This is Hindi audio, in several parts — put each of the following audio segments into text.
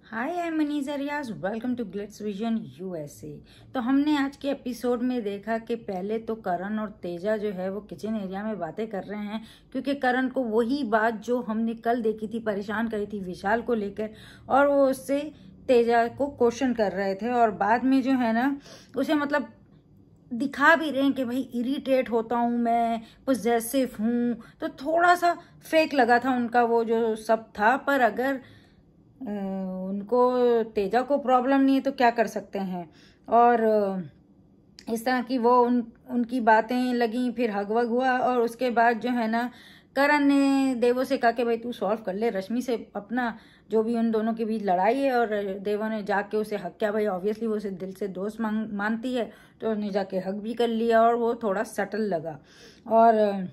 Hi, I am Manisha Riyaz. Welcome to Glitz Vision USA. तो हमने आज के एपिसोड में देखा कि पहले तो करण और तेजा जो है वो किचन एरिया में बातें कर रहे हैं, क्योंकि करण को वही बात जो हमने कल देखी थी परेशान करी थी विशाल को लेकर, और वो उससे तेजा को क्वेश्चन कर रहे थे। और बाद में जो है ना उसे मतलब दिखा भी रहे हैं कि भाई इरिटेट होता हूँ मैं, पोजेसिव हूँ। तो थोड़ा सा फेक लगा था उनका वो जो सब था। पर अगर उनको तेजा को प्रॉब्लम नहीं है तो क्या कर सकते हैं। और इस तरह की वो उनकी बातें लगी, फिर हगवग हुआ। और उसके बाद जो है ना करण ने देवो से कहा कि भाई तू सॉल्व कर ले रश्मि से अपना जो भी उन दोनों के बीच लड़ाई है। और देवो ने जाके उसे हक किया। भाई ऑब्वियसली वो उसे दिल से दोस्त मानती है, तो उसने जाके हक भी कर लिया और वो थोड़ा सटल लगा। और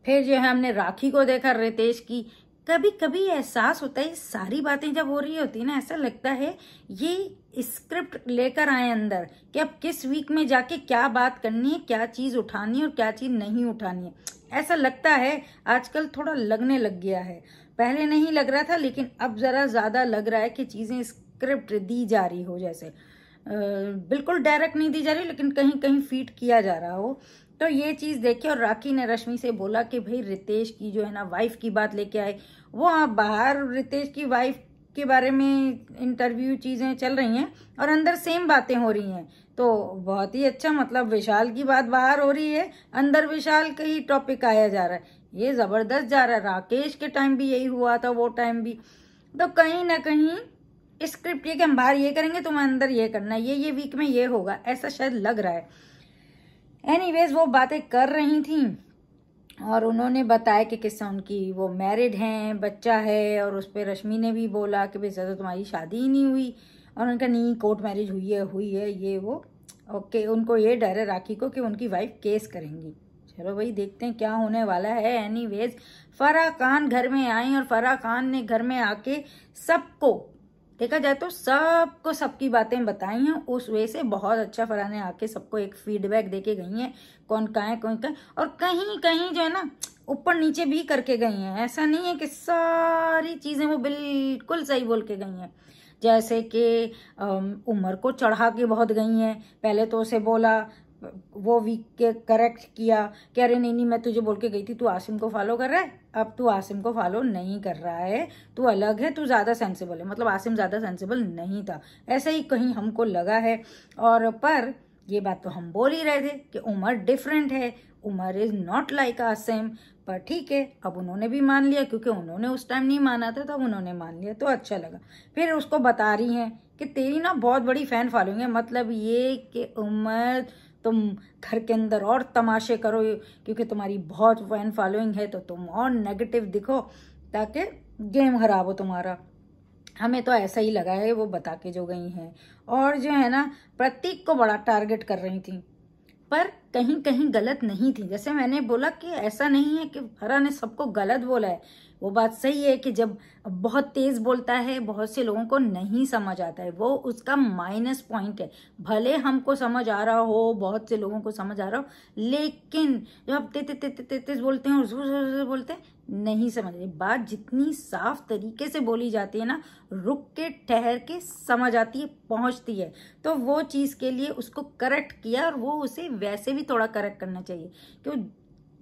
फिर जो है हमने राखी को देखा, रितेश की। कभी कभी एहसास होता है सारी बातें जब हो रही होती है ना, ऐसा लगता है ये स्क्रिप्ट लेकर आए अंदर कि अब किस वीक में जाके क्या बात करनी है, क्या चीज उठानी है और क्या चीज नहीं उठानी है। ऐसा लगता है आजकल, थोड़ा लगने लग गया है। पहले नहीं लग रहा था, लेकिन अब जरा ज्यादा लग रहा है कि चीजें स्क्रिप्ट दी जा रही हो, जैसे बिल्कुल डायरेक्ट नहीं दी जा रही, लेकिन कहीं कहीं फीड किया जा रहा हो। तो ये चीज देखी। और राखी ने रश्मि से बोला कि भाई रितेश की जो है ना वाइफ की बात लेके आए। वो बाहर रितेश की वाइफ के बारे में इंटरव्यू चीजें चल रही हैं और अंदर सेम बातें हो रही हैं। तो बहुत ही अच्छा, मतलब विशाल की बात बाहर हो रही है, अंदर विशाल का ही टॉपिक आया जा रहा है। ये जबरदस्त जा रहा है। राकेश के टाइम भी यही हुआ था, वो टाइम भी। तो कहीं ना कहीं स्क्रिप्ट ये कि हम बाहर ये करेंगे, तुम्हें अंदर ये करना है, ये वीक में ये होगा, ऐसा शायद लग रहा है। एनीवेज वो बातें कर रही थी और उन्होंने बताया कि किस्सा उनकी वो मैरिड हैं, बच्चा है। और उस पर रश्मि ने भी बोला कि भाई तो तुम्हारी शादी ही नहीं हुई। और उनका नहीं, कोर्ट मैरिज हुई है ये वो। ओके, उनको ये डर है राखी को कि उनकी वाइफ केस करेंगी। चलो भाई देखते हैं क्या होने वाला है। एनीवेज फराह खान घर में आई और फराह खान ने घर में आके सबको, देखा जाए तो सबको सबकी बातें बताई हैं उस वे से। बहुत अच्छा फराह ने आके सबको एक फीडबैक देके गई हैं, कौन कहाँ है कौन कहाँ। और कहीं कहीं जो है ना ऊपर नीचे भी करके गई हैं। ऐसा नहीं है कि सारी चीजें वो बिल्कुल सही बोल के गई हैं। जैसे कि उमर को चढ़ा के बहुत गई हैं। पहले तो उसे बोला, वो वीक के करेक्ट किया कि अरे नहीं मैं तुझे बोल के गई थी तू आसिम को फॉलो कर रहा है, अब तू आसिम को फॉलो नहीं कर रहा है, तू अलग है, तू ज्यादा सेंसिबल है। मतलब आसिम ज्यादा सेंसिबल नहीं था, ऐसा ही कहीं हमको लगा है। और पर ये बात तो हम बोल ही रहे थे कि उमर डिफरेंट है, Umar is not like Asim. पर ठीक है, अब उन्होंने भी मान लिया, क्योंकि उन्होंने उस टाइम नहीं माना था, तब उन्होंने मान लिया तो अच्छा लगा। फिर उसको बता रही हैं कि तेरी ना बहुत बड़ी फैन फॉलोइंग है, मतलब ये कि उमर तुम घर के अंदर और तमाशे करो क्योंकि तुम्हारी बहुत फैन फॉलोइंग है, तो तुम और नेगेटिव दिखो ताकि गेम खराब हो तुम्हारा। हमें तो ऐसा ही लगा है वो बता के जो गई हैं। और जो है ना प्रतीक को बड़ा टारगेट कर रही थी, पर कहीं कहीं गलत नहीं थी। जैसे मैंने बोला कि ऐसा नहीं है कि फराह ने सबको गलत बोला है, वो बात सही है कि जब बहुत तेज बोलता है बहुत से लोगों को नहीं समझ आता है, वो उसका माइनस पॉइंट है। भले हमको समझ आ रहा हो, बहुत से लोगों को समझ आ रहा हो, लेकिन जब आप तेज बोलते हैं और जोर जोर से बोलते हैं, नहीं समझ रहे। बात जितनी साफ तरीके से बोली जाती है ना, रुक के ठहर के समझ आती है, पहुंचती है। तो वो चीज के लिए उसको करेक्ट किया, और वो उसे वैसे भी थोड़ा करेक्ट करना चाहिए क्यों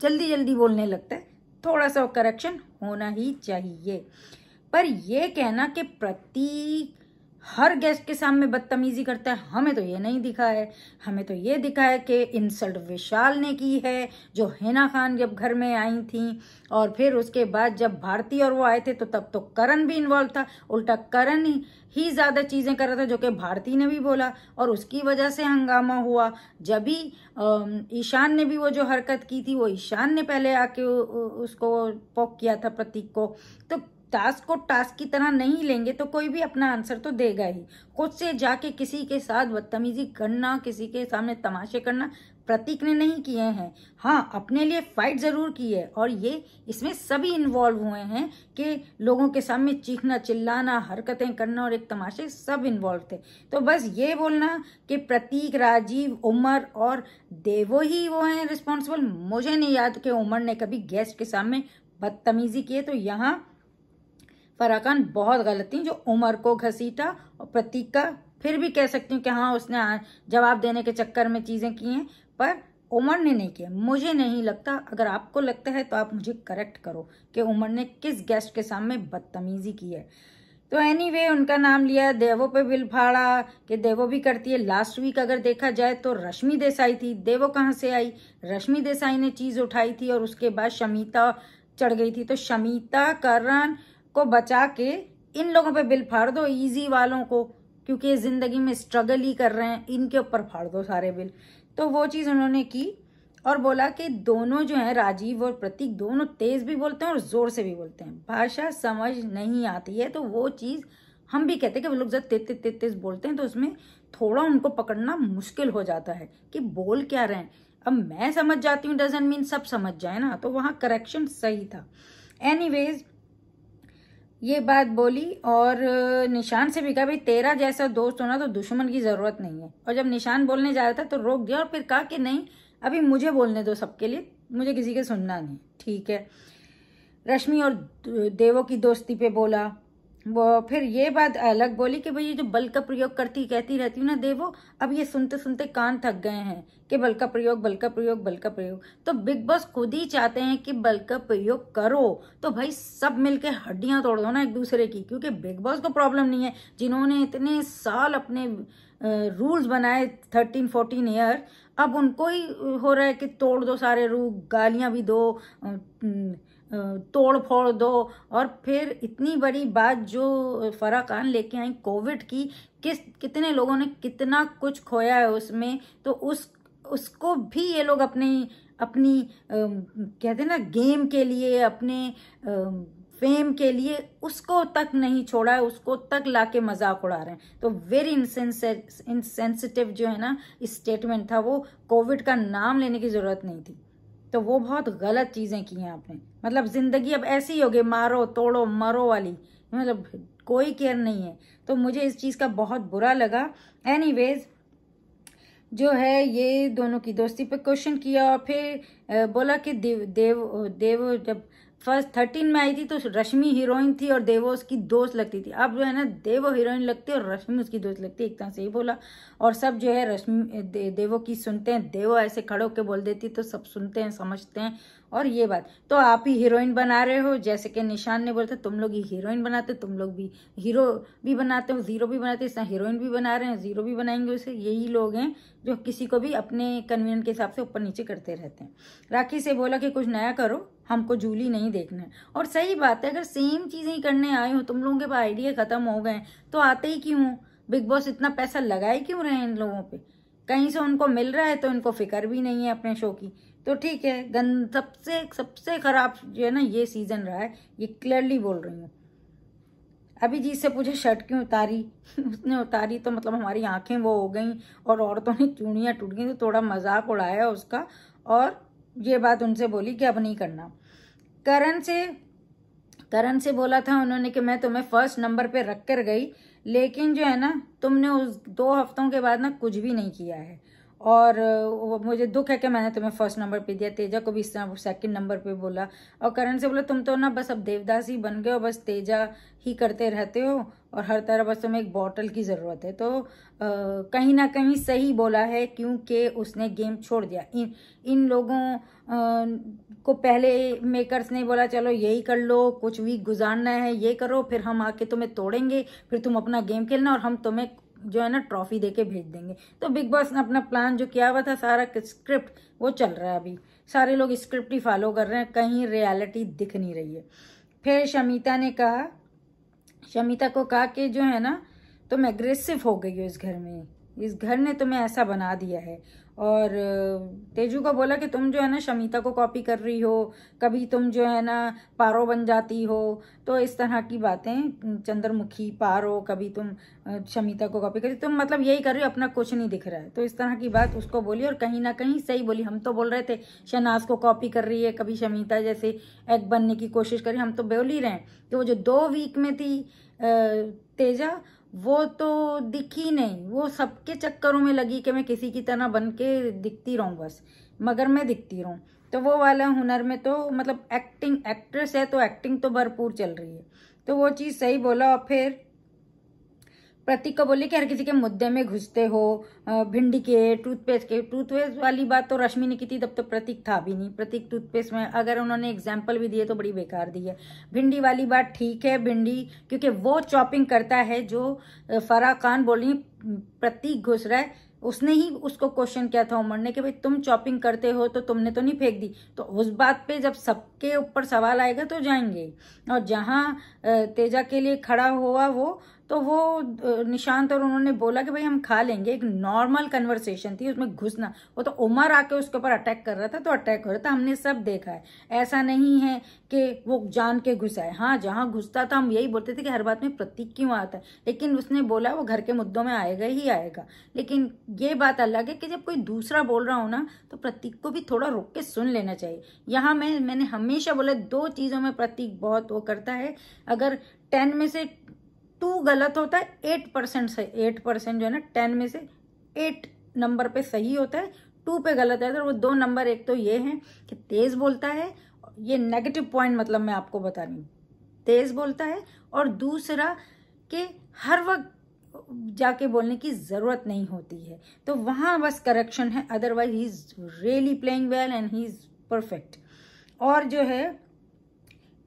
जल्दी जल्दी बोलने लगता है, थोड़ा सा करेक्शन होना ही चाहिए। पर ये कहना कि प्रतीक हर गेस्ट के सामने बदतमीजी करता है, हमें तो ये नहीं दिखा है। हमें तो ये दिखा है कि इंसल्ट विशाल ने की है, जो हिना खान जब घर में आई थी। और फिर उसके बाद जब भारती और वो आए थे तो तब तो करण भी इन्वॉल्व था। उल्टा करण ही ज्यादा चीजें कर रहा था, जो कि भारती ने भी बोला, और उसकी वजह से हंगामा हुआ। जब भी ईशान ने भी वो जो हरकत की थी, वो ईशान ने पहले आके उसको पोक किया था प्रतीक को। तो टास्क को टास्क की तरह नहीं लेंगे तो कोई भी अपना आंसर तो देगा ही। खुद से जाके किसी के साथ बदतमीजी करना, किसी के सामने तमाशे करना प्रतीक ने नहीं किए हैं। हाँ, अपने लिए फाइट जरूर की है, और ये इसमें सभी इन्वॉल्व हुए हैं कि लोगों के सामने चीखना, चिल्लाना, हरकतें करना और एक तमाशे, सब इन्वॉल्व थे। तो बस ये बोलना कि प्रतीक, राजीव, उमर और देवो ही वो हैं रिस्पॉन्सिबल, मुझे नहीं याद कि उमर ने कभी गेस्ट के सामने बदतमीजी की है। तो यहाँ फराह खान बहुत गलत थी, जो उमर को घसीटा, और प्रतीक का फिर भी कह सकती हूँ कि हाँ उसने जवाब देने के चक्कर में चीजें की हैं, पर उमर ने नहीं किया। मुझे नहीं लगता, अगर आपको लगता है तो आप मुझे करेक्ट करो कि उमर ने किस गेस्ट के सामने बदतमीजी की है। तो एनीवे उनका नाम लिया, देवो पे बिल फाड़ा कि देवो भी करती है। लास्ट वीक अगर देखा जाए तो रश्मि देसाई थी, देवो कहाँ से आई? रश्मि देसाई ने चीज उठाई थी और उसके बाद शमीता चढ़ गई थी। तो शमीता करण को बचा के इन लोगों पे बिल फाड़ दो, इजी वालों को, क्योंकि ये जिंदगी में स्ट्रगल ही कर रहे हैं, इनके ऊपर फाड़ दो सारे बिल। तो वो चीज उन्होंने की और बोला कि दोनों जो है, राजीव और प्रतीक, दोनों तेज भी बोलते हैं और जोर से भी बोलते हैं, भाषा समझ नहीं आती है। तो वो चीज हम भी कहते हैं कि वो लोग जब तेज तेज बोलते हैं तो उसमें थोड़ा उनको पकड़ना मुश्किल हो जाता है कि बोल क्या रहे हैं। अब मैं समझ जाती हूँ डजंट मीन सब समझ जाए ना, तो वहां करेक्शन सही था। एनीवेज ये बात बोली और निशान से भी कहा भाई तेरा जैसा दोस्त होना तो दुश्मन की जरूरत नहीं है। और जब निशान बोलने जा रहा था तो रोक दिया और फिर कहा कि नहीं अभी मुझे बोलने दो सबके लिए, मुझे किसी के सुनना नहीं। ठीक है, रश्मि और देवो की दोस्ती पे बोला वो। फिर ये बात अलग बोली कि भाई ये जो बल का प्रयोग कहती रहती हूँ ना देवो, अब ये सुनते सुनते कान थक गए हैं कि बल का प्रयोग, बल का प्रयोग, बल का प्रयोग। तो बिग बॉस खुद ही चाहते हैं कि बल का प्रयोग करो, तो भाई सब मिलके हड्डियां तोड़ दो ना एक दूसरे की, क्योंकि बिग बॉस को प्रॉब्लम नहीं है, जिन्होंने इतने साल अपने रूल्स बनाए 13-14 ईयर, अब उनको ही हो रहा है कि तोड़ दो सारे रूल, गालियां भी दो, तोड़ फोड़ दो। और फिर इतनी बड़ी बात जो फराह खान लेके आई कोविड की, कितने लोगों ने कितना कुछ खोया है उसमें, तो उसको भी ये लोग अपनी कहते हैं ना गेम के लिए, अपने फेम के लिए उसको तक नहीं छोड़ा है, उसको तक लाके मजाक उड़ा रहे हैं। तो वेरी इनसेंसिटिव जो है ना स्टेटमेंट था वो, कोविड का नाम लेने की जरूरत नहीं थी। तो वो बहुत गलत चीजें की हैं आपने, मतलब जिंदगी अब ऐसी ही हो गई, मारो तोड़ो मरो वाली, मतलब कोई केयर नहीं है। तो मुझे इस चीज का बहुत बुरा लगा। एनीवेज जो है ये दोनों की दोस्ती पे क्वेश्चन किया, और फिर बोला कि देव जब फर्स्ट 13 में आई थी तो रश्मि हीरोइन थी और देवो उसकी दोस्त लगती थी, अब जो है ना देवो हीरोइन लगती है और रश्मि उसकी दोस्त लगती है, एक तरह से ही बोला। और सब जो है रश्मि देवो की सुनते हैं, देवो ऐसे खड़े होकर बोल देती तो सब सुनते हैं समझते हैं। और ये बात तो आप ही हीरोइन बना रहे हो, जैसे कि निशान ने बोला था तुम लोग ही हीरोइन बनाते, तुम लोग भी हीरो भी बनाते हो, जीरो भी बनाते, इस तरह हीरोइन भी बना रहे हैं, जीरो भी बनाएंगे उसे। यही लोग हैं जो किसी को भी अपने कन्वीनियंट के हिसाब से ऊपर नीचे करते रहते हैं। राखी से बोला कि कुछ नया करो, हमको जूली नहीं देखना है। और सही बात है, अगर सेम चीजें ही करने आए हो, तुम लोगों के पास आइडिया खत्म हो गए तो आते ही क्यों हो? बिग बॉस इतना पैसा लगाए क्यों रहे हैं इन लोगों पे? कहीं से उनको मिल रहा है तो इनको फिक्र भी नहीं है अपने शो की। तो ठीक है, सबसे खराब जो है ना ये सीजन रहा है, ये क्लियरली बोल रही हूँ। अभिजीत से पूछे शर्ट क्यों उतारी उसने उतारी तो मतलब हमारी आंखें वो हो गई और औरतों ने चूड़ियां टूट गई, तो थोड़ा मजाक उड़ाया उसका और ये बात उनसे बोली कि अब नहीं करना। करण से बोला था उन्होंने कि मैं तुम्हें फर्स्ट नंबर पे रख कर गई, लेकिन जो है ना तुमने उस 2 हफ्तों के बाद ना कुछ भी नहीं किया है, और मुझे दुख है कि मैंने तुम्हें फर्स्ट नंबर पे दिया। तेजा को भी इस तरह सेकंड नंबर पे बोला, और करण से बोला तुम तो ना बस अब देवदास ही बन गए हो, बस तेजा ही करते रहते हो और हर तरह बस तुम्हें एक बॉटल की जरूरत है। तो कहीं ना कहीं सही बोला है, क्योंकि उसने गेम छोड़ दिया। इन लोगों को पहले मेकर्स ने बोला चलो यही कर लो, कुछ वीक गुजारना है, ये करो, फिर हम आके तुम्हें तोड़ेंगे, फिर तुम अपना गेम खेलना और हम तुम्हें जो है ना ट्रॉफी देके भेज देंगे। तो बिग बॉस ने अपना प्लान जो किया हुआ था, सारा स्क्रिप्ट वो चल रहा है अभी, सारे लोग स्क्रिप्ट ही फॉलो कर रहे हैं, कहीं रियलिटी दिख नहीं रही है। फिर शमीता को कहा कि जो है ना तुम एग्रेसिव हो गई हो इस घर में, इस घर ने तुम्हें ऐसा बना दिया है। और तेजू को बोला कि तुम जो है ना शमीता को कॉपी कर रही हो, कभी तुम जो है ना पारो बन जाती हो, तो इस तरह की बातें, चंद्रमुखी पारो, कभी तुम शमीता को कॉपी करी, तुम मतलब यही कर रही हो, अपना कुछ नहीं दिख रहा है। तो इस तरह की बात उसको बोली और कहीं ना कहीं सही बोली। हम तो बोल रहे थे शहनाज को कॉपी कर रही है, कभी शमीता जैसे एग बनने की कोशिश कर रही है, हम तो बोल ही रहे हैं कि वो जो 2 वीक में थी तेजा, वो तो दिखी नहीं, वो सबके चक्करों में लगी कि मैं किसी की तरह बन के दिखती रहूं, बस मगर मैं दिखती रहूं। तो वो वाला हुनर में तो मतलब एक्ट्रेस है तो एक्टिंग तो भरपूर चल रही है। तो वो चीज सही बोला। और फिर प्रतीक को बोले कि हर किसी के मुद्दे में घुसते हो, भिंडी के, टूथपेस्ट वाली बात तो रश्मि ने की थी, तब तो प्रतीक था भी नहीं। प्रतीक टूथपेस्ट में अगर उन्होंने एग्जाम्पल भी दिए तो बड़ी बेकार दी है। भिंडी वाली बात ठीक है, भिंडी क्योंकि वो चॉपिंग करता है, जो फराह खान बोल रही प्रतीक घुस रहा है, उसने ही उसको क्वेश्चन किया था उमर ने कि भाई तुम चॉपिंग करते हो तो तुमने तो नहीं फेंक दी। तो उस बात पे जब सबके ऊपर सवाल आएगा तो जाएंगे। और जहां तेजा के लिए खड़ा हुआ वो निशांत और उन्होंने बोला कि भाई हम खा लेंगे, एक नॉर्मल कन्वर्सेशन थी, उसमें घुसना, वो तो उमर आके उसके ऊपर अटैक कर रहा था तो अटैक हो रहा था, हमने सब देखा है। ऐसा नहीं है कि वो जान के घुसा है। हाँ, जहां घुसता था हम यही बोलते थे कि हर बात में प्रतीक क्यों आता है, लेकिन उसने बोला वो घर के मुद्दों में आएगा ही आएगा। लेकिन ये बात अलग है कि जब कोई दूसरा बोल रहा हो ना तो प्रतीक को भी थोड़ा रुक के सुन लेना चाहिए। यहाँ मैंने हमेशा बोला 2 चीजों में प्रतीक बहुत वो करता है। अगर 10 में से 2 गलत होता है, 8% से 8% जो है ना 10 में से 8 नंबर पे सही होता है, 2 पे गलत है। तो वो 2 नंबर, एक तो ये है कि तेज बोलता है, ये नेगेटिव पॉइंट मतलब मैं आपको बता रही हूँ, तेज बोलता है। और दूसरा कि हर वक्त जाके बोलने की जरूरत नहीं होती है, तो वहां बस करेक्शन है, otherwise he is really playing well and he is perfect. और जो है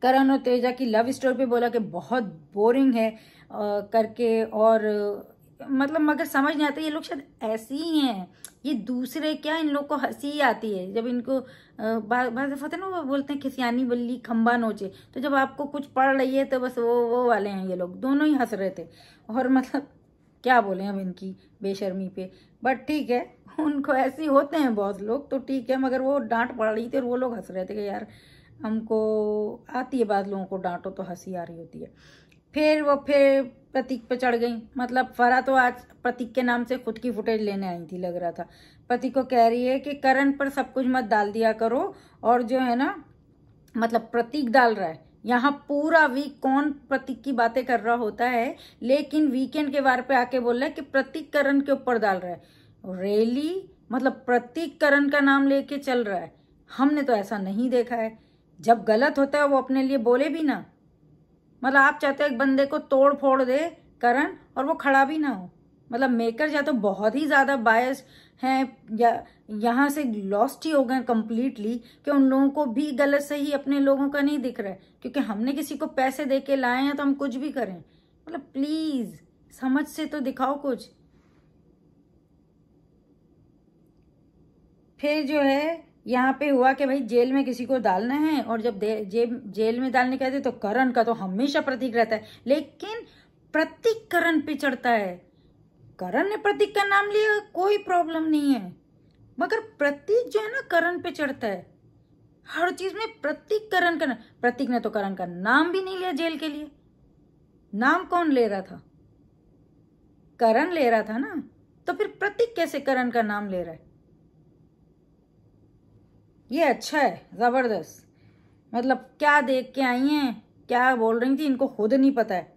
करण और तेजा की लव स्टोरी पे बोला कि बहुत बोरिंग है करके, और मतलब मगर समझ नहीं आता ये लोग शायद ऐसे ही हैं, ये दूसरे क्या, इन लोग को हंसी ही आती है जब इनको बात होता है ना, वो बोलते हैं खिसियानी बल्ली खंबा नोचे। तो जब आपको कुछ पढ़ रही है तो बस वो वाले हैं ये लोग, दोनों ही हंस रहे थे। और मतलब क्या बोले अब इनकी बेशर्मी पे, बट ठीक है, उनको ऐसे होते हैं बहुत लोग, तो ठीक है। मगर वो डांट पड़ रही थी और वो लोग हंस रहे थे कि यार हमको आती है बात, लोगों को डांटो तो हंसी आ रही होती है। फिर प्रतीक पे चढ़ गई, मतलब फराह तो आज प्रतीक के नाम से खुद की फुटेज लेने आई थी लग रहा था। प्रतीक को कह रही है कि करण पर सब कुछ मत डाल दिया करो, और जो है ना मतलब प्रतीक डाल रहा है। यहाँ पूरा वीक कौन प्रतीक की बातें कर रहा होता है, लेकिन वीकेंड के बार पे आके बोल रहा है कि प्रतीक करण के ऊपर डाल रहा है। रियली मतलब प्रतीक करण का नाम लेके चल रहा है, हमने तो ऐसा नहीं देखा है। जब गलत होता है वो अपने लिए बोले भी ना, मतलब आप चाहते हो एक बंदे को तोड़ फोड़ दे करण और वो खड़ा भी ना हो। मतलब मेकर या तो बहुत ही ज्यादा बायस हैं या यहाँ से लॉस्ट ही हो गए कंप्लीटली, कि उन लोगों को भी गलत सही अपने लोगों का नहीं दिख रहा है, क्योंकि हमने किसी को पैसे दे के लाए हैं तो हम कुछ भी करें। मतलब प्लीज समझ से तो दिखाओ कुछ। फिर जो है यहाँ पे हुआ कि भाई जेल में किसी को डालना है, और जब जेल में डालने कहते तो करण का तो हमेशा प्रतीक रहता है, लेकिन प्रतीक करण पे चढ़ता है। करण ने प्रतीक का नाम लिया, कोई प्रॉब्लम नहीं है, मगर प्रतीक जो है ना करण पे चढ़ता है हर चीज में। प्रतीक करण का, प्रतीक ने तो करण का नाम भी नहीं लिया जेल के लिए। नाम कौन ले रहा था? करण ले रहा था ना, तो फिर प्रतीक कैसे करण का नाम ले रहा है? ये अच्छा है, जबरदस्त। मतलब क्या देख के आई हैं, क्या बोल रही थी, इनको खुद नहीं पता है।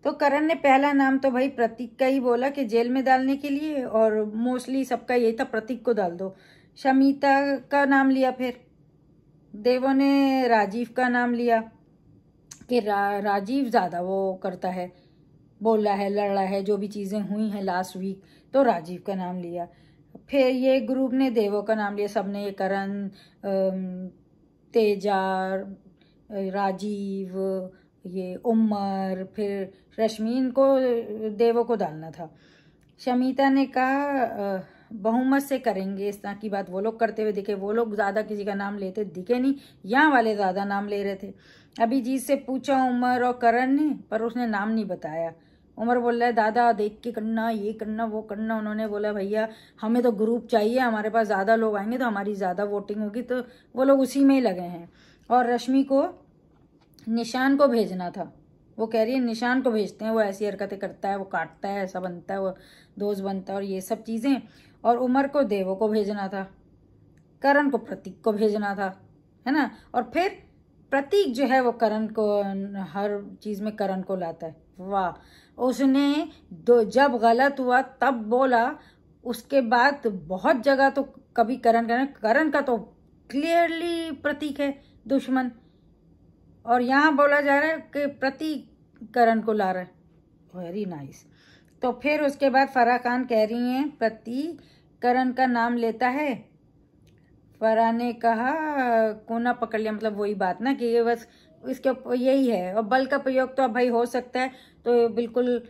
तो करण ने पहला नाम तो भाई प्रतीक का ही बोला कि जेल में डालने के लिए, और मोस्टली सबका यही था प्रतीक को डाल दो। शमिता का नाम लिया, फिर देवों ने राजीव का नाम लिया कि राजीव ज्यादा वो करता है, बोल रहा है, लड़ रहा है, जो भी चीजें हुई हैं लास्ट वीक, तो राजीव का नाम लिया। फिर ये ग्रुप ने देवों का नाम लिया, सबने, ये करण, तेजा, राजीव, ये उमर, फिर रश्मि को देवों को डालना था। शमिता ने कहा बहुमत से करेंगे इस तरह की बात, वो लोग करते हुए दिखे, वो लोग ज्यादा किसी का नाम लेते दिखे नहीं, यहाँ वाले ज्यादा नाम ले रहे थे। अभिजीत से पूछा उमर और करण ने, पर उसने नाम नहीं बताया। उमर बोल रहा है दादा देख के करना, ये करना, वो करना। उन्होंने बोला भैया हमें तो ग्रुप चाहिए, हमारे पास ज्यादा लोग आएंगे तो हमारी ज्यादा वोटिंग होगी, तो वो लोग उसी में ही लगे हैं। और रश्मि को निशान को भेजना था, वो कह रही है निशान को भेजते हैं, वो ऐसी हरकतें करता है, वो काटता है, ऐसा बनता है, वो दोस्त बनता है और ये सब चीजें। और उमर को देवों को भेजना था, करण को प्रतीक को भेजना था, है ना। और फिर प्रतीक जो है वो करण को, हर चीज में करण को लाता है। वाह, उसने जब गलत हुआ तब बोला, उसके बाद बहुत जगह तो कभी करण का तो क्लियरली प्रतीक है दुश्मन। और यहाँ बोला जा रहा है कि प्रतिकरण को ला रहा है। Very nice. तो फिर उसके बाद फराह खान कह रही हैं प्रतिकरण का नाम लेता है। फराह ने कहा कोना पकड़ लिया, मतलब वही बात ना कि ये बस इसके यही है। और बल का प्रयोग तो अब भाई हो सकता है, तो बिल्कुल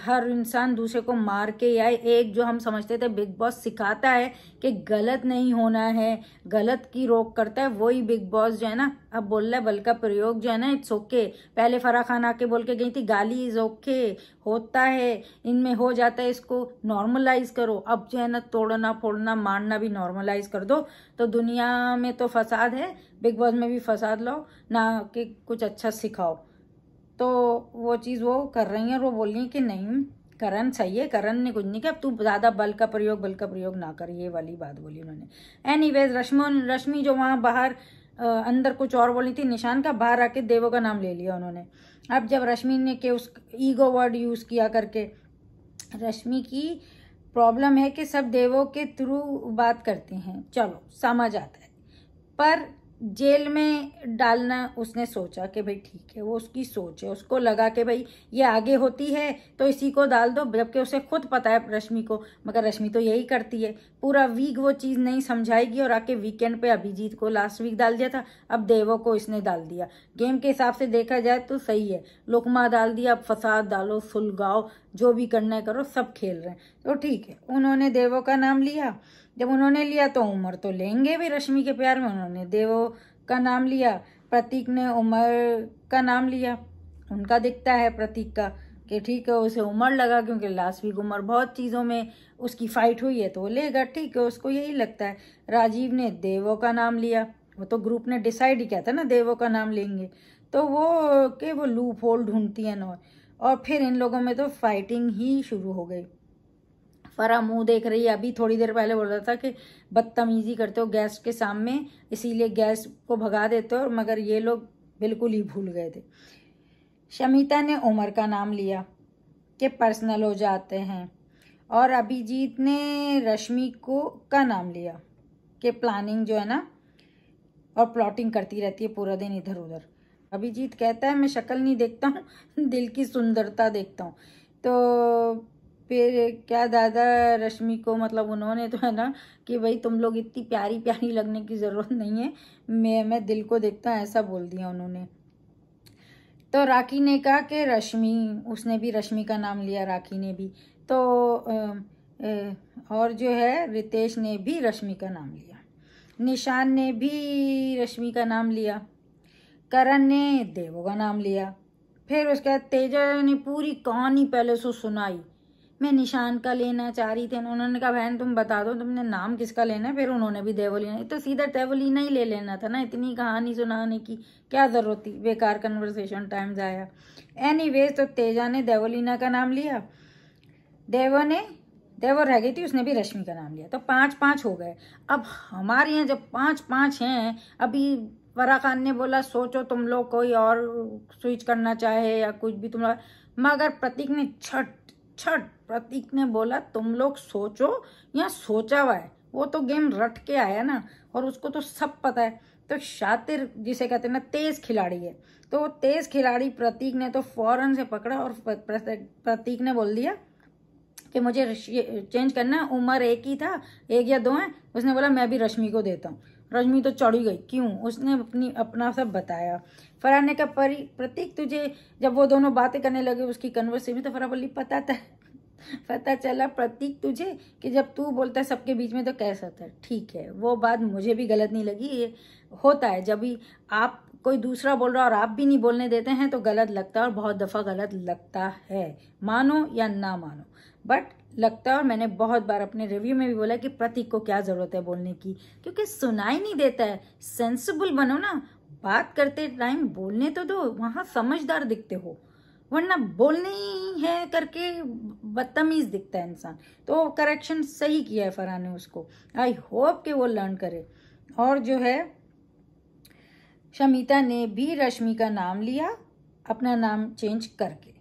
हर इंसान दूसरे को मार के या एक जो हम समझते थे बिग बॉस सिखाता है कि गलत नहीं होना है, गलत की रोक करता है, वही बिग बॉस जो है ना अब बोल रहा है बल का प्रयोग जो है ना इट्स ओके। पहले फराह खान आके बोल के गई थी गाली इज ओके, होता है, इनमें हो जाता है, इसको नॉर्मलाइज करो। अब जो है ना तोड़ना फोड़ना मारना भी नॉर्मलाइज कर दो, तो दुनिया में तो फसाद है, बिग बॉस में भी फसाद लो ना कि कुछ अच्छा सिखाओ। तो वो चीज़ वो कर रही हैं और वो बोल रही हैं कि नहीं करण सही है, करण ने कुछ नहीं किया, अब तू ज़्यादा बल का प्रयोग ना कर, ये वाली बात बोली उन्होंने। एनीवेज रश्मि जो वहाँ बाहर अंदर कुछ और बोली थी निशान का, बाहर आके देवों का नाम ले लिया उन्होंने। अब जब रश्मि ने के उस ईगो वर्ड यूज़ किया करके, रश्मि की प्रॉब्लम है कि सब देवों के थ्रू बात करते हैं, चलो समझ आता है, पर जेल में डालना उसने सोचा कि भाई ठीक है, वो उसकी सोच है, उसको लगा कि भाई ये आगे होती है तो इसी को डाल दो, जबकि उसे खुद पता है रश्मि को, मगर रश्मि तो यही करती है, पूरा वीक वो चीज़ नहीं समझाएगी और आके वीकेंड पे अभिजीत को लास्ट वीक डाल दिया था, अब देवों को इसने डाल दिया। गेम के हिसाब से देखा जाए तो सही है, लुकमा डाल दिया, अब फसाद डालो, सुलगाओ, जो भी करना है करो, सब खेल रहे हैं, तो ठीक है। उन्होंने देवों का नाम लिया, जब उन्होंने लिया तो उमर तो लेंगे भी रश्मि के प्यार में, उन्होंने देवों का नाम लिया, प्रतीक ने उमर का नाम लिया, उनका दिखता है प्रतीक का कि ठीक है उसे उमर लगा क्योंकि लास्ट वीक उमर बहुत चीज़ों में उसकी फाइट हुई है तो वो लेगा, ठीक है उसको यही लगता है। राजीव ने देवों का नाम लिया, वो तो ग्रुप ने डिसाइड ही किया था ना देवों का नाम लेंगे, तो वो लूप होल ढूंढती है ना, और फिर इन लोगों में तो फाइटिंग ही शुरू हो गई। फराह मुंह देख रही है, अभी थोड़ी देर पहले बोल रहा था कि बदतमीजी करते हो गेस्ट के सामने, इसीलिए गेस्ट को भगा देते हो, मगर ये लोग बिल्कुल ही भूल गए थे। शमिता ने उमर का नाम लिया कि पर्सनल हो जाते हैं, और अभिजीत ने रश्मि का नाम लिया कि प्लानिंग जो है ना और प्लॉटिंग करती रहती है पूरा दिन इधर उधर। अभिजीत कहता है मैं शक्ल नहीं देखता हूँ दिल की सुंदरता देखता हूँ। तो फिर क्या दादा रश्मि को मतलब उन्होंने तो है ना कि भाई तुम लोग इतनी प्यारी प्यारी लगने की ज़रूरत नहीं है, मैं दिल को देखता हूँ, ऐसा बोल दिया उन्होंने। तो राखी ने कहा कि रश्मि, उसने भी रश्मि का नाम लिया, राखी ने भी, तो और जो है रितेश ने भी रश्मि का नाम लिया, निशान ने भी रश्मि का नाम लिया, करण ने देवों का नाम लिया। फिर उसके बाद तेजा ने पूरी कहानी पहले से सुनाई, मैं निशान का लेना चाह रही थी, उन्होंने कहा बहन तुम बता दो तुमने नाम किसका लेना है, फिर उन्होंने भी देवोलीना, तो सीधा देवोलीना ही ले लेना था ना, इतनी कहानी सुनाने की क्या ज़रूरत थी, बेकार कन्वर्सेशन टाइम जाया। एनीवेज तो तेजा ने देवोलीना का नाम लिया, देवो रह गई थी, उसने भी रश्मि का नाम लिया, तो 5-5 हो गए। अब हमारे यहाँ जब 5-5 हैं, अभी फराह खान ने बोला सोचो तुम लोग कोई और स्विच करना चाहे या कुछ भी तुम लोग, मगर प्रतीक ने छट प्रतीक ने बोला तुम लोग सोचो या सोचा हुआ है, वो तो गेम रट के आया ना और उसको तो सब पता है, तो शातिर जिसे कहते हैं ना तेज खिलाड़ी है, तो वो तेज खिलाड़ी प्रतीक ने तो फौरन से पकड़ा और प्रतीक ने बोल दिया कि मुझे चेंज करना है, उम्र एक ही था, 1 या 2 है, उसने बोला मैं भी रश्मि को देता हूँ। रश्मि तो चढ़ी गई, क्यों, उसने अपना सब बताया। फराह ने कहा प्रतीक तुझे, जब वो दोनों बातें करने लगे उसकी कन्वर्सेशन में, तो फराह बोली पता चला प्रतीक तुझे कि जब तू बोलता है सबके बीच में तो कैसा होता है, ठीक है वो बात मुझे भी गलत नहीं लगी, ये होता है जब भी आप कोई दूसरा बोल रहा और आप भी नहीं बोलने देते हैं तो गलत लगता है, और बहुत दफ़ा गलत लगता है, मानो या ना मानो बट लगता है। और मैंने बहुत बार अपने रिव्यू में भी बोला कि प्रतीक को क्या ज़रूरत है बोलने की, क्योंकि सुनाई नहीं देता है, सेंसिबल बनो ना, बात करते टाइम बोलने तो दो, वहाँ समझदार दिखते हो, वरना बोलने ही है करके बदतमीज दिखता है इंसान। तो करेक्शन सही किया है फराह ने उसको, आई होप कि वो लर्न करे। और जो है शमिता ने भी रश्मि का नाम लिया, अपना नाम चेंज करके,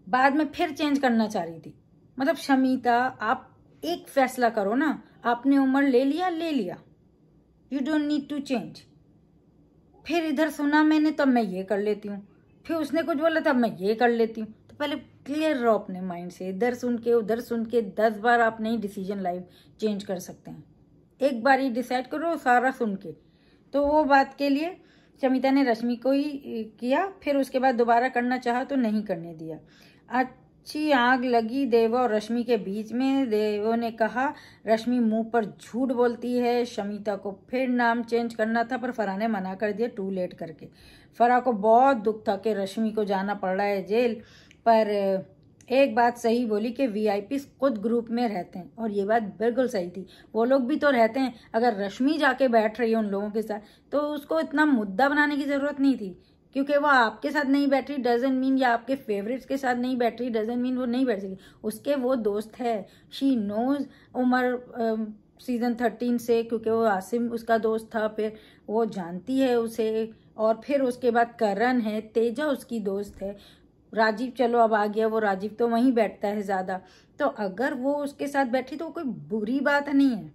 बाद में फिर चेंज करना चाह रही थी। मतलब शमिता आप एक फैसला करो ना, आपने उम्र ले लिया, you don't need to change, फिर इधर सुना मैंने तब मैं ये कर लेती हूँ, फिर उसने कुछ बोला तब मैं ये कर लेती हूँ। तो पहले क्लियर रहो अपने माइंड से, इधर सुन के उधर सुन के 10 बार आप नहीं डिसीजन लाइफ चेंज कर सकते हैं। एक बार ही डिसाइड करो सारा सुन के। तो वो बात के लिए शमिता ने रश्मि को ही किया, फिर उसके बाद दोबारा करना चाहा तो नहीं करने दिया। अच्छी आग लगी देव और रश्मि के बीच में। देवो ने कहा रश्मि मुंह पर झूठ बोलती है। शमिता को फिर नाम चेंज करना था पर फराह ने मना कर दिया टू लेट करके। फराह को बहुत दुख था कि रश्मि को जाना पड़ रहा है जेल, पर एक बात सही बोली कि वीआईपी खुद ग्रुप में रहते हैं, और ये बात बिल्कुल सही थी। वो लोग भी तो रहते हैं। अगर रश्मि जाके बैठ रही है उन लोगों के साथ तो उसको इतना मुद्दा बनाने की जरूरत नहीं थी, क्योंकि वो आपके साथ नहीं बैठ रही डजंट मीन, या आपके फेवरेट्स के साथ नहीं बैठ रही डजंट मीन वो नहीं बैठ सकी। उसके वो दोस्त है, शी नोज उमर सीजन 13 से, क्योंकि वो आसिम उसका दोस्त था, फिर वो जानती है उसे। और फिर उसके बाद करण है, तेजा उसकी दोस्त है, राजीव चलो अब आ गया, वो राजीव तो वहीं बैठता है ज़्यादा। तो अगर वो उसके साथ बैठी तो कोई बुरी बात नहीं है,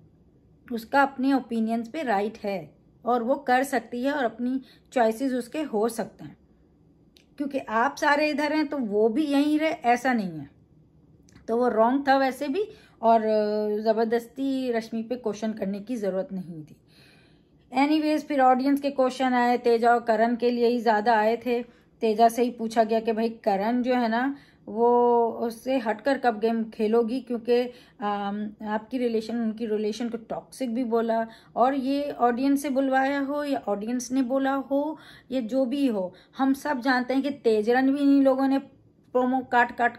उसका अपने ओपिनियंस पे राइट है और वो कर सकती है और अपनी चॉइसेस उसके हो सकते हैं। क्योंकि आप सारे इधर हैं तो वो भी यहीं रहे ऐसा नहीं है, तो वो रॉन्ग था वैसे भी, और ज़बरदस्ती रश्मि पे क्वेश्चन करने की ज़रूरत नहीं थी। एनीवेज फिर ऑडियंस के क्वेश्चन आए, तेजा और करण के लिए ही ज़्यादा आए थे। तेजा से ही पूछा गया कि भाई करण जो है ना वो उससे हटकर कब गेम खेलोगी, क्योंकि आपकी रिलेशन उनकी रिलेशन को टॉक्सिक भी बोला। और ये ऑडियंस से बुलवाया हो या ऑडियंस ने बोला हो या जो भी हो, हम सब जानते हैं कि तेजरन भी इन लोगों ने प्रोमो काट काट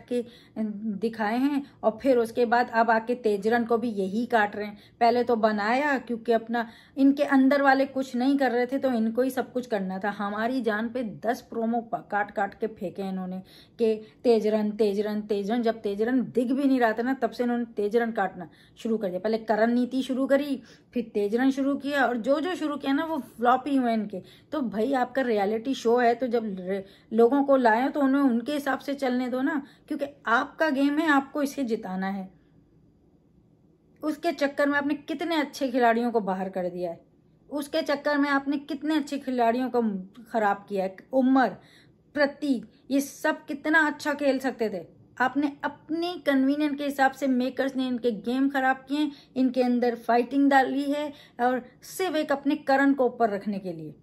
के दिखाए हैं, और फिर उसके बाद अब आके तेजरन को भी यही काट रहे हैं। पहले तो बनाया क्योंकि अपना इनके अंदर वाले कुछ नहीं कर रहे थे तो इनको ही सब कुछ करना था। हमारी जान पे 10 प्रोमो काट के फेंके इन्होंने कि तेजरन तेजरन तेजरन। जब तेजरन दिख भी नहीं रहा था ना तब से इन्होंने तेजरन काटना शुरू कर दिया। पहले करण नीति शुरू करी, फिर तेजरन शुरू किया, और जो जो शुरू किया ना वो फ्लॉप ही हुए इनके। तो भाई आपका रियलिटी शो है तो जब लोगों को लाए तो उन्हें उनके हिसाब से चलने दो ना, क्योंकि आपका गेम है, आपको इसे जिताना है। उसके चक्कर में आपने कितने अच्छे खिलाड़ियों को बाहर कर दिया है, उसके चक्कर में आपने कितने अच्छे खिलाड़ियों को खराब किया है। उमर, प्रतीक, ये सब कितना अच्छा खेल सकते थे, आपने अपने कन्वीनियंट के हिसाब से मेकर्स ने इनके गेम खराब किए, इनके अंदर फाइटिंग डाली है, और सिर्फ एक अपने करण को ऊपर रखने के लिए।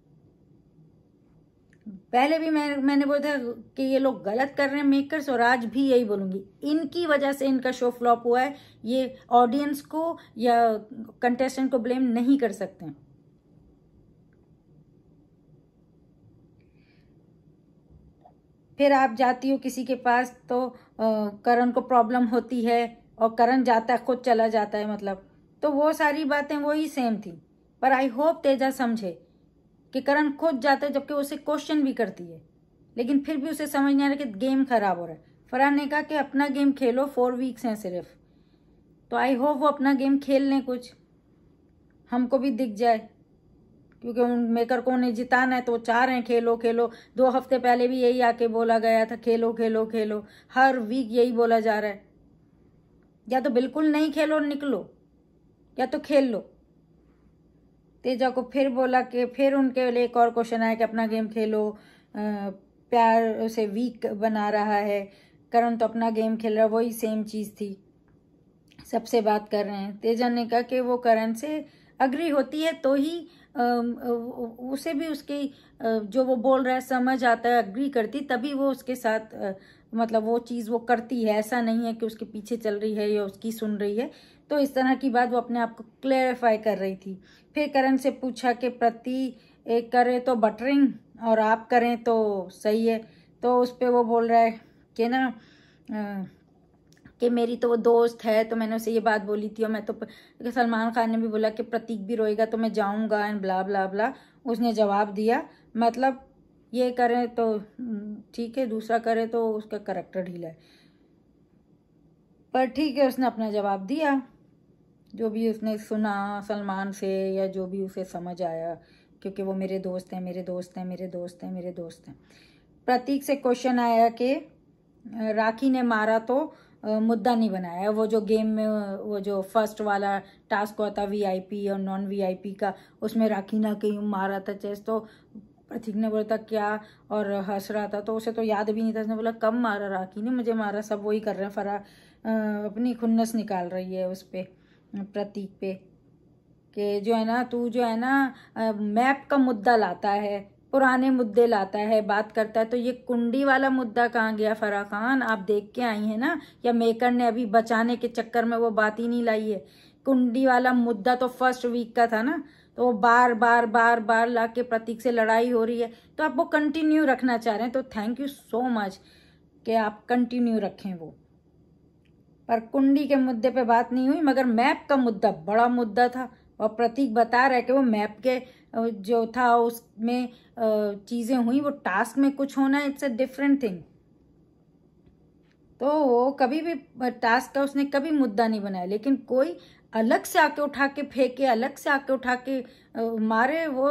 पहले भी मैंने बोला था कि ये लोग गलत कर रहे हैं मेकर्स, और आज भी यही बोलूंगी, इनकी वजह से इनका शो फ्लॉप हुआ है। ये ऑडियंस को या कंटेस्टेंट को ब्लेम नहीं कर सकते हैं। फिर आप जाती हो किसी के पास तो करण को प्रॉब्लम होती है और करण जाता है खुद चला जाता है, मतलब तो वो सारी बातें वही सेम थी। पर आई होप तेजा समझे कि करण खुद जाता है जबकि उसे क्वेश्चन भी करती है, लेकिन फिर भी उसे समझ नहीं आ रहा कि गेम खराब हो रहा है। फरहान ने कहा कि अपना गेम खेलो, 4 वीक्स हैं सिर्फ, तो आई होप वो अपना गेम खेल लें, कुछ हमको भी दिख जाए, क्योंकि उन मेकर को उन्हें जिताना है तो वो चाह रहे हैं खेलो खेलो। 2 हफ्ते पहले भी यही आके बोला गया था खेलो खेलो खेलो, हर वीक यही बोला जा रहा है। या तो बिल्कुल नहीं खेलो निकलो, या तो खेल लो। तेजा को फिर बोला कि फिर उनके लिए एक और क्वेश्चन आया कि अपना गेम खेलो, प्यार उसे वीक बना रहा है, करण तो अपना गेम खेल रहा है, वही सेम चीज़ थी, सबसे बात कर रहे हैं। तेजा ने कहा कि वो करण से अग्री होती है तो ही उसे भी उसकी जो वो बोल रहा है समझ आता है, अग्री करती तभी वो उसके साथ मतलब वो चीज़ वो करती है। ऐसा नहीं है कि उसके पीछे चल रही है या उसकी सुन रही है। तो इस तरह की बात वो अपने आप को क्लेरिफाई कर रही थी। फिर करण से पूछा कि प्रति एक करे तो बटरिंग और आप करें तो सही है, तो उस पर वो बोल रहा है कि ना कि मेरी तो वो दोस्त है, तो मैंने उसे ये बात बोली थी, और मैं तो सलमान खान ने भी बोला कि प्रतीक भी रोएगा तो मैं जाऊंगा एंड ब्ला ब्ला ब्ला। उसने जवाब दिया, मतलब ये करे तो ठीक है, दूसरा करे तो उसका करैक्टर ढीला है, पर ठीक है उसने अपना जवाब दिया जो भी उसने सुना सलमान से या जो भी उसे समझ आया, क्योंकि वो मेरे दोस्त हैं मेरे दोस्त हैं मेरे दोस्त हैं मेरे दोस्त हैं। प्रतीक से क्वेश्चन आया कि राखी ने मारा तो मुद्दा नहीं बनाया। वो जो गेम में वो जो फर्स्ट वाला टास्क हुआ था वीआईपी और नॉन वीआईपी का, उसमें राखी ना कहीं मारा था चेस, तो प्रतीक ने बोला था क्या, और हंस रहा था, तो उसे तो याद भी नहीं था। उसने बोला कब मारा, राखी ने मुझे मारा, सब वही कर रहे हैं। फराह अपनी खुन्नस निकाल रही है उस पे, प्रतीक पे, कि जो है ना तू जो है ना मैप का मुद्दा लाता है, पुराने मुद्दे लाता है, बात करता है। तो ये कुंडी वाला मुद्दा कहाँ गया फराह खान, आप देख के आई हैं ना, या मेकर ने अभी बचाने के चक्कर में वो बात ही नहीं लाई है। कुंडी वाला मुद्दा तो फर्स्ट वीक का था ना, तो वो बार बार बार बार ला के प्रतीक से लड़ाई हो रही है, तो आप वो कंटिन्यू रखना चाह रहे हैं, तो थैंक यू सो मच कि आप कंटिन्यू रखें वो। पर कुंडी के मुद्दे पे बात नहीं हुई, मगर मैप का मुद्दा बड़ा मुद्दा था, और प्रतीक बता रहा है कि वो मैप के जो था उसमें चीजें हुई, वो टास्क में कुछ होना, इट्स अ डिफरेंट थिंग। तो वो कभी भी टास्क का उसने कभी मुद्दा नहीं बनाया, लेकिन कोई अलग से आके उठा के फेंके, अलग से आके उठा के मारे, वो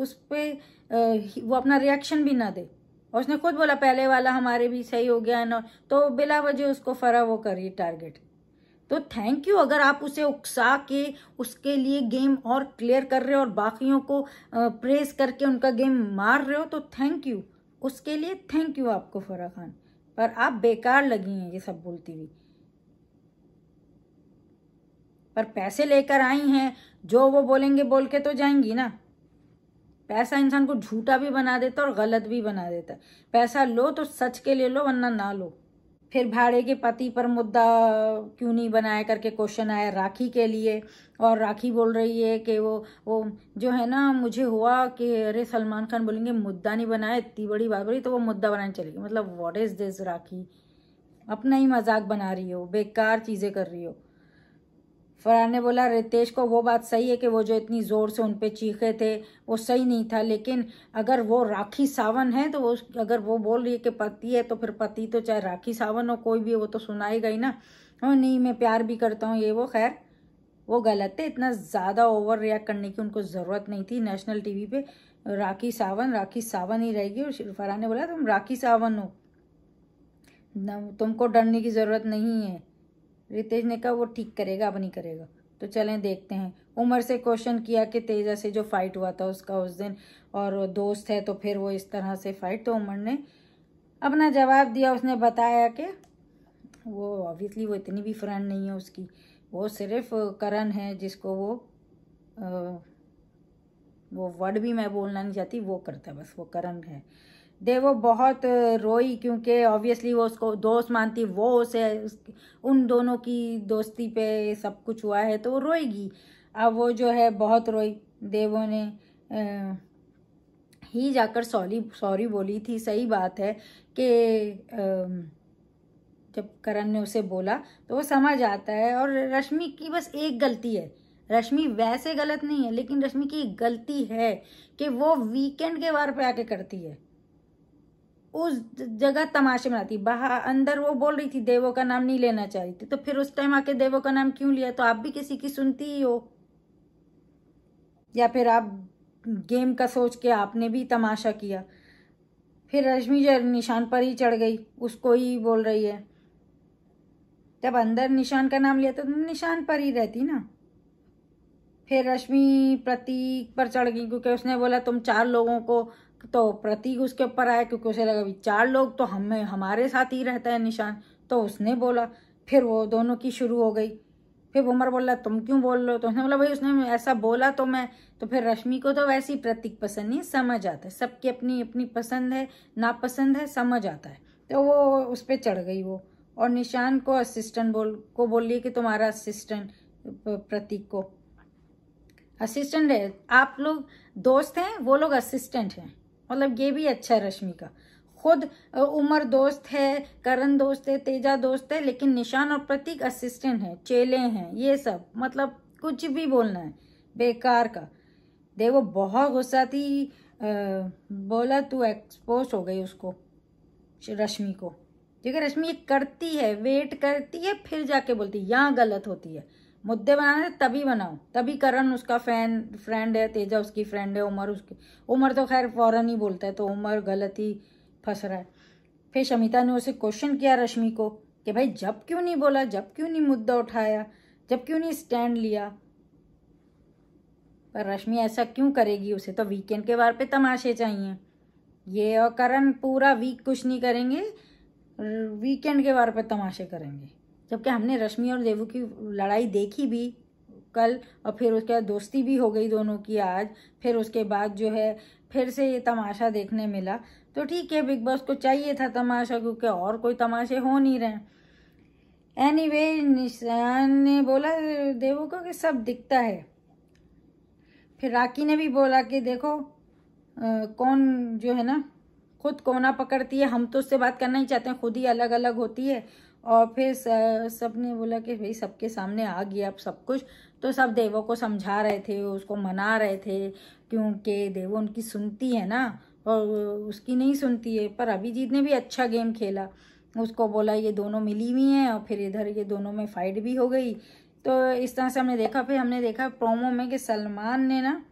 उस पे वो अपना रिएक्शन भी ना दे। और उसने खुद बोला पहले वाला हमारे भी सही हो गया ना, तो बिला वजह उसको फरा वो करी टारगेट। तो थैंक यू, अगर आप उसे उकसा के उसके लिए गेम और क्लियर कर रहे हो और बाकियों को प्रेस करके उनका गेम मार रहे हो, तो थैंक यू, उसके लिए थैंक यू आपको फराह खान। पर आप बेकार लगी हैं ये सब बोलती हुई। पर पैसे लेकर आई हैं, जो वो बोलेंगे बोल के तो जाएंगी ना। पैसा इंसान को झूठा भी बना देता और गलत भी बना देता है। पैसा लो तो सच के ले लो, वरना ना लो। फिर भाड़े के पति पर मुद्दा क्यों नहीं बनाया करके क्वेश्चन आया राखी के लिए, और राखी बोल रही है कि वो जो है ना, मुझे हुआ कि अरे सलमान खान बोलेंगे मुद्दा नहीं बनाया, इतनी बड़ी बात बोली तो वो मुद्दा बनाने चलेगी। मतलब व्हाट इज दिस राखी, अपना ही मजाक बना रही हो, बेकार चीजें कर रही हो। फरहान ने बोला रितेश को वो बात सही है कि वो जो इतनी जोर से उन पे चीखे थे वो सही नहीं था, लेकिन अगर वो राखी सावन है तो वो, अगर वो बोल रही है कि पति है, तो फिर पति तो चाहे राखी सावन हो कोई भी हो, वो तो सुनाएगा ही ना। हाँ नहीं मैं प्यार भी करता हूँ ये वो, खैर वो गलत है, इतना ज़्यादा ओवर रिएक्ट करने की उनको ज़रूरत नहीं थी। नेशनल टीवी पे राखी सावन ही रहेगी। और फरहान ने बोला तुम राखी सावन हो, तुमको डरने की ज़रूरत नहीं है। रितेश ने कहा वो ठीक करेगा, अब नहीं करेगा। तो चलें देखते हैं। उमर से क्वेश्चन किया कि तेजा से जो फाइट हुआ था उसका उस दिन, और दोस्त है तो फिर वो इस तरह से फाइट, तो उमर ने अपना जवाब दिया। उसने बताया कि वो ऑब्वियसली वो इतनी भी फ्रेंड नहीं है उसकी, वो सिर्फ करण है जिसको वो वर्ड भी मैं बोलना नहीं चाहती, वो करता है बस, वो करण है। देवो बहुत रोई क्योंकि ऑब्वियसली वो उसको दोस्त मानती, वो उसे उन दोनों की दोस्ती पे सब कुछ हुआ है तो वो रोएगी। अब वो जो है बहुत रोई। देवो ने ही जाकर सॉरी बोली थी। सही बात है कि जब करण ने उसे बोला तो वो समझ आता है। और रश्मि की बस एक गलती है, रश्मि वैसे गलत नहीं है, लेकिन रश्मि की एक गलती है कि वो वीकेंड के वार पे आके करती है, उस जगह तमाशे बनाती। बाहर अंदर वो बोल रही थी देवो का नाम नहीं लेना चाह रही थी, तो फिर उस टाइम आके देवो का नाम क्यों लिया? तो आप भी किसी की सुनती ही हो, या फिर आप गेम का सोच के आपने भी तमाशा किया। फिर रश्मि जो निशान पर ही चढ़ गई, उसको ही बोल रही है। जब अंदर निशान का नाम लिया तो तुम निशान पर ही रहती ना। फिर रश्मि प्रतीक पर चढ़ गई क्योंकि उसने बोला तुम 4 लोगों को, तो प्रतीक उसके ऊपर आया क्योंकि उसे लगा भी 4 लोग तो हमारे साथ ही रहता है निशान, तो उसने बोला। फिर वो दोनों की शुरू हो गई। फिर उमर बोला तुम क्यों बोल रहे हो, तो उसने बोला भाई उसने ऐसा बोला तो मैं, तो फिर रश्मि को तो वैसे ही प्रतीक पसंद नहीं, समझ आता है, सबकी अपनी अपनी पसंद है नापसंद है, समझ आता है। तो वो उस पर चढ़ गई वो, और निशान को असिस्टेंट बोल रही कि तुम्हारा असिस्टेंट, प्रतीक को असिस्टेंट है, आप लोग दोस्त हैं, वो लोग असिस्टेंट हैं। मतलब ये भी अच्छा है रश्मि का। खुद उमर दोस्त है, करण दोस्त है, तेजा दोस्त है, लेकिन निशान और प्रतीक असिस्टेंट है, चेले हैं, ये सब मतलब कुछ भी बोलना है बेकार का। देखो बहुत गुस्सा थी, बोला तू एक्सपोज हो गई उसको, रश्मि को। देखिए रश्मि ये करती है, वेट करती है, फिर जाके बोलती है, यहाँ गलत होती है। मुद्दे बनाने तभी बनाओ, तभी करण उसका फ्रेंड है, तेजा उसकी फ्रेंड है, उमर तो खैर फौरन ही बोलता है, तो उमर गलत ही फंस रहा है। फिर शमिता ने उसे क्वेश्चन किया रश्मि को कि भाई जब क्यों नहीं बोला, जब क्यों नहीं मुद्दा उठाया, जब क्यों नहीं स्टैंड लिया। पर रश्मि ऐसा क्यों करेगी? उसे तो वीकेंड के वार पे तमाशे चाहिए। ये और करण पूरा वीक कुछ नहीं करेंगे, वीकेंड के वार पे तमाशे करेंगे। जबकि हमने रश्मि और देवू की लड़ाई देखी भी कल, और फिर उसके बाद दोस्ती भी हो गई दोनों की आज, फिर उसके बाद जो है फिर से ये तमाशा देखने मिला। तो ठीक है, बिग बॉस को चाहिए था तमाशा, क्योंकि और कोई तमाशे हो नहीं रहे। एनीवे, निशान ने बोला देवू को कि सब दिखता है। फिर राखी ने भी बोला कि देखो कौन जो है ना खुद कोना पकड़ती है, हम तो उससे बात करना ही चाहते हैं, खुद ही अलग अलग होती है। और फिर सब ने बोला कि भाई सबके सामने आ गया अब सब कुछ। तो सब देवो को समझा रहे थे, उसको मना रहे थे, क्योंकि देवो उनकी सुनती है ना और उसकी नहीं सुनती है। पर अभिजीत ने भी अच्छा गेम खेला, उसको बोला ये दोनों मिली हुई हैं, और फिर इधर ये दोनों में फाइट भी हो गई। तो इस तरह से हमने देखा। फिर हमने देखा प्रोमो में कि सलमान ने ना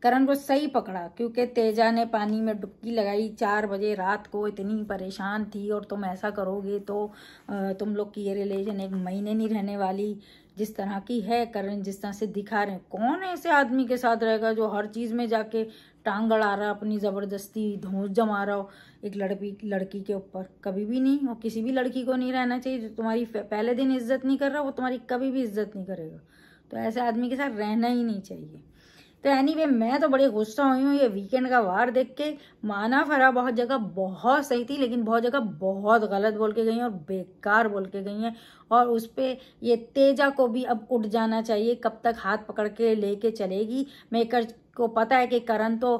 करण को सही पकड़ा, क्योंकि तेजा ने पानी में डुबकी लगाई 4 बजे रात को, इतनी परेशान थी, और तुम ऐसा करोगे तो तुम लोग की ये रिलेशन 1 महीने नहीं रहने वाली। जिस तरह की है करण, जिस तरह से दिखा रहे हैं, कौन ऐसे आदमी के साथ रहेगा जो हर चीज़ में जाके टांग अड़ा रहा, अपनी ज़बरदस्ती धौंस जमा रहा हो एक लड़की के ऊपर। कभी भी नहीं, और किसी भी लड़की को नहीं रहना चाहिए। जो तुम्हारी पहले दिन इज्जत नहीं कर रहा, वो तुम्हारी कभी भी इज्जत नहीं करेगा। तो ऐसे आदमी के साथ रहना ही नहीं चाहिए। तो एनीवे, मैं तो बड़ी गुस्सा हुई हूँ ये वीकेंड का वार देख के। माना फरा बहुत जगह बहुत सही थी, लेकिन बहुत जगह बहुत गलत बोल के गई हैं और बेकार बोल के गई हैं। और उस पर ये तेजा को भी अब उठ जाना चाहिए। कब तक हाथ पकड़ के लेके चलेगी? मेकर को पता है कि करण तो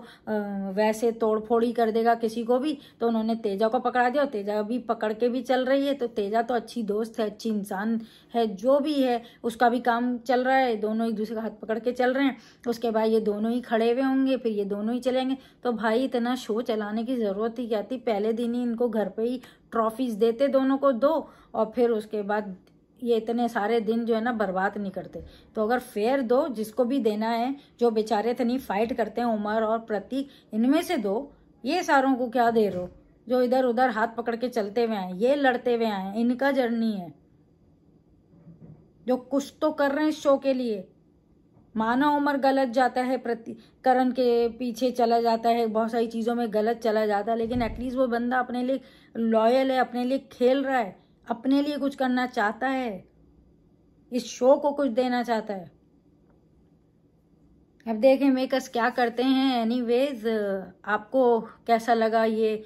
वैसे तोड़फोड़ ही कर देगा किसी को भी, तो उन्होंने तेजा को पकड़ा दिया, और तेजा भी पकड़ के भी चल रही है। तो तेजा तो अच्छी दोस्त है, अच्छी इंसान है, जो भी है उसका भी काम चल रहा है, दोनों एक दूसरे का हाथ पकड़ के चल रहे हैं। उसके बाद ये दोनों ही खड़े हुए होंगे, फिर ये दोनों ही चलेंगे। तो भाई इतना शो चलाने की ज़रूरत ही क्या थी? पहले दिन ही इनको घर पे ही ट्रॉफीज देते दोनों को 2, और फिर उसके बाद ये इतने सारे दिन जो है ना बर्बाद नहीं करते। तो अगर फेयर दो, जिसको भी देना है, जो बेचारे इतनी फाइट करते हैं उमर और प्रतीक, इनमें से दो। ये सारों को क्या दे रहे हो जो इधर उधर हाथ पकड़ के चलते हुए आए? ये लड़ते हुए आए, इनका जर्नी है, जो कुछ तो कर रहे हैं इस शो के लिए। माना उमर गलत जाता है, करण के पीछे चला जाता है, बहुत सारी चीज़ों में गलत चला जाता है, लेकिन एटलीस्ट वो बंदा अपने लिए लॉयल है, अपने लिए खेल रहा है, अपने लिए कुछ करना चाहता है, इस शो को कुछ देना चाहता है। अब देखें मेकर्स क्या करते हैं। एनीवेज, आपको कैसा लगा ये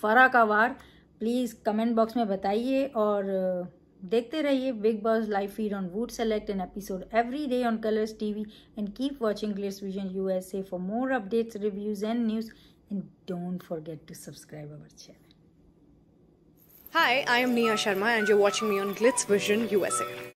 फरा का वार? प्लीज़ कमेंट बॉक्स में बताइए, और देखते रहिए Bigg Boss live feed on Voot Select an episode every day on Colors TV, and keep watching Glitz Vision USA for more updates, reviews and news, and don't forget to subscribe our channel. Hi, I am Nia Sharma and you're watching me on Glitz Vision USA.